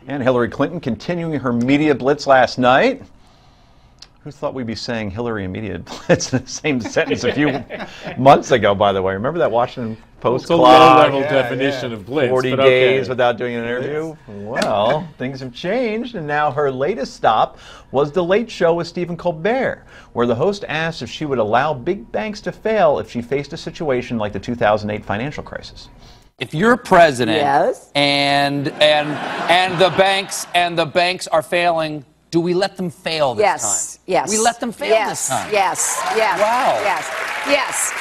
And Hillary Clinton continuing her media blitz last night. Who thought we'd be saying Hillary and media blitz in the same sentence a few months ago, by the way? Remember that Washington Post clock? It's a low-level definition of blitz. 40 days without doing an interview? Well, things have changed, and now her latest stop was The Late Show with Stephen Colbert, where the host asked if she would allow big banks to fail if she faced a situation like the 2008 financial crisis. If you're president, yes, and the banks are failing, do we let them fail this time? Yes. We let them fail this time. Yes. Wow. Yes.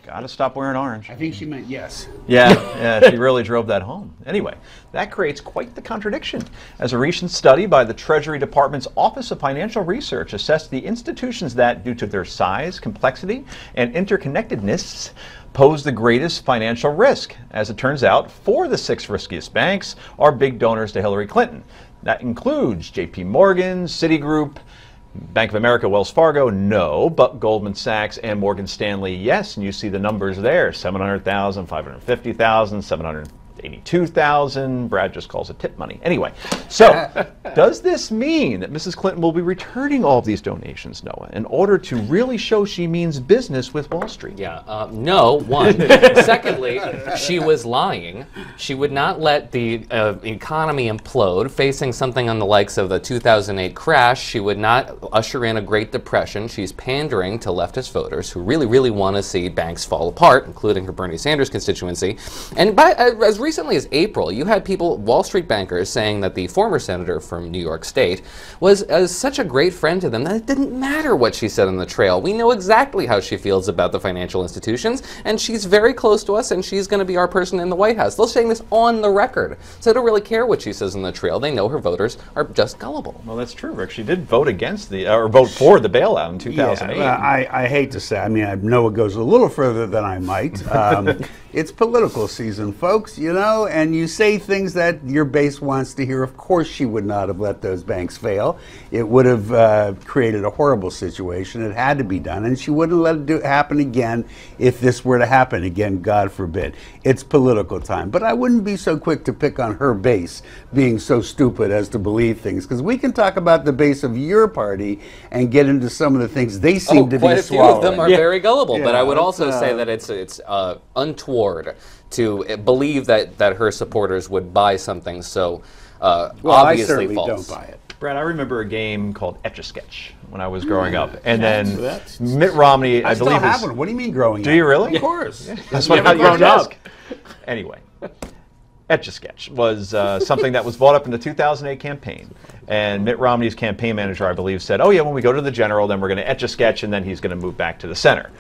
Got to stop wearing orange. I think she meant yes. Yeah, she really drove that home. Anyway, that creates quite the contradiction, as a recent study by the Treasury Department's Office of Financial Research assessed the institutions that, due to their size, complexity, and interconnectedness, pose the greatest financial risk. As it turns out, 4 of the 6 riskiest banks are big donors to Hillary Clinton. That includes J.P. Morgan, Citigroup, Bank of America, Wells Fargo, no, but Goldman Sachs and Morgan Stanley, yes, and you see the numbers there, 700,000, 550,000, 782,000. Brad just calls it tip money. Anyway, so does this mean that Mrs. Clinton will be returning all of these donations, Noah, in order to really show she means business with Wall Street? Yeah, no, one. Secondly, she was lying. She would not let the economy implode. Facing something on the likes of the 2008 crash, she would not usher in a Great Depression. She's pandering to leftist voters who really, really want to see banks fall apart, including her Bernie Sanders constituency. And as recently as April, you had Wall Street bankers, saying that the former senator from New York State was such a great friend to them that it didn't matter what she said on the trail. We know exactly how she feels about the financial institutions, and she's very close to us, and she's going to be our person in the White House. They're saying this on the record, so they don't really care what she says on the trail. They know her voters are just gullible. Well, that's true, Rick. She did vote against vote for the bailout in 2008. Yeah, I hate to say, I mean, I know it goes a little further than I might. It's political season, folks, you know, and you say things that your base wants to hear. Of course she would not have let those banks fail. It would have created a horrible situation. It had to be done, and she wouldn't let it happen again if this were to happen again, God forbid. It's political time. But I wouldn't be so quick to pick on her base being so stupid as to believe things, because we can talk about the base of your party and get into some of the things they seem to be swallowing. Quite a few of them are very gullible, but I would also say that it's untoward to believe that her supporters would buy something so obviously I certainly false. don't buy it. Brad, I remember a game called Etch-a-Sketch when I was growing up, and then Mitt Romney, I believe, still have one. What do you mean growing up? Do you really? Of course. Yeah. That's what I've grown up. Anyway, Etch-a-Sketch was something that was brought up in the 2008 campaign, and Mitt Romney's campaign manager, I believe, said, "Oh yeah, when we go to the general, then we're going to etch-a-sketch, and then he's going to move back to the center."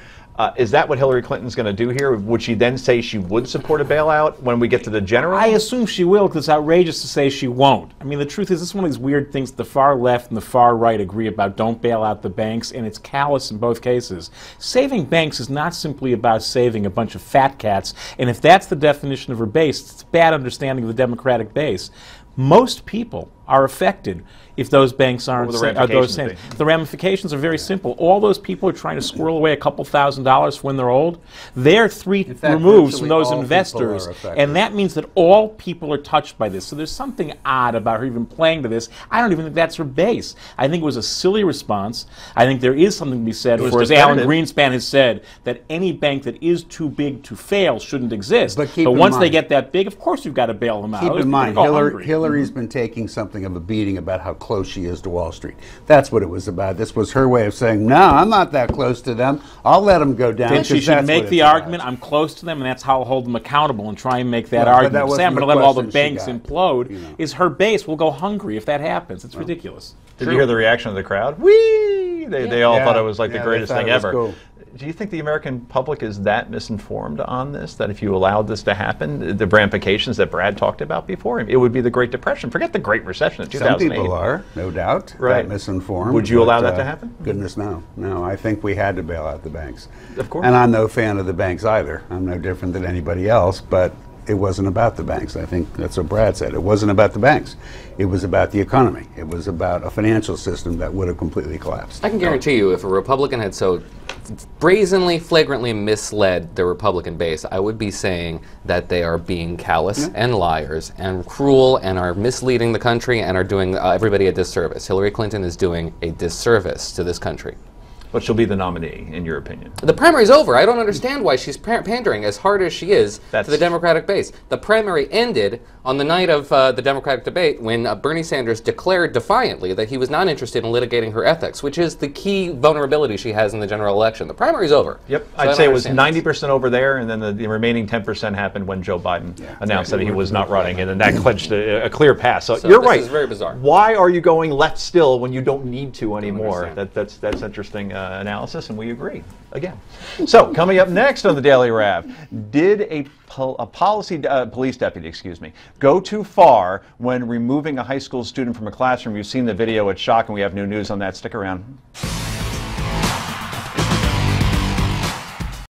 Is that what Hillary Clinton's going to do here? Would she then say she would support a bailout when we get to the general? I assume she will, because it's outrageous to say she won't. I mean, the truth is, this is one of these weird things the far left and the far right agree about. Don't bail out the banks, and it's callous in both cases. Saving banks is not simply about saving a bunch of fat cats, and if that's the definition of her base, it's a bad understanding of the Democratic base. Most people are affected if those banks aren't the ramifications are very simple. All those people are trying to squirrel away a couple $1,000s when they're old. They're three removes from those investors, and that means that all people are touched by this. So there's something odd about her even playing to this. I don't even think that's her base. I think it was a silly response. I think there is something to be said for, as Alan Greenspan has said, that any bank that is too big to fail shouldn't exist. But once they get that big, of course you've got to bail them out. Keep in mind, Hillary's been taking something of a beating about how close she is to Wall Street. That's what it was about. This was her way of saying, no, I'm not that close to them. I'll let them go down. Then she should make the argument, I'm close to them, and that's how I'll hold them accountable and try and make that argument. Say I'm going to let all the banks implode. Is her base will go hungry if that happens. It's ridiculous. Did you hear the reaction of the crowd? Whee! They all thought it was like the greatest thing ever. Cool. Do you think the American public is that misinformed on this, that if you allowed this to happen, the ramifications that Brad talked about before, it would be the Great Depression? Forget the Great Recession of 2008. Some people are, no doubt, that misinformed. Would you allow that to happen? Goodness, no. No, I think we had to bail out the banks. Of course. And I'm no fan of the banks either. I'm no different than anybody else, but it wasn't about the banks. I think that's what Brad said. It wasn't about the banks. It was about the economy. It was about a financial system that would have completely collapsed. I can guarantee you, if a Republican had so brazenly, flagrantly misled the Republican base, I would be saying that they are being callous and liars and cruel and are misleading the country and are doing everybody a disservice. Hillary Clinton is doing a disservice to this country. But she'll be the nominee, in your opinion. The primary's over. I don't understand why she's pandering as hard as she is to the Democratic base. The primary ended on the night of the Democratic debate when Bernie Sanders declared defiantly that he was not interested in litigating her ethics, which is the key vulnerability she has in the general election. The primary's over. Yep, so I'd say it was 90% over there, and then the remaining 10% happened when Joe Biden announced that he was not running, and then that clinched a clear pass. So you're right. This is very bizarre. Why are you going left still when you don't need to anymore? That's interesting analysis, and we agree again. So coming up next on the Daily Wrap, did a police deputy, go too far when removing a high school student from a classroom? You've seen the video; it's shocking. We have new news on that. Stick around.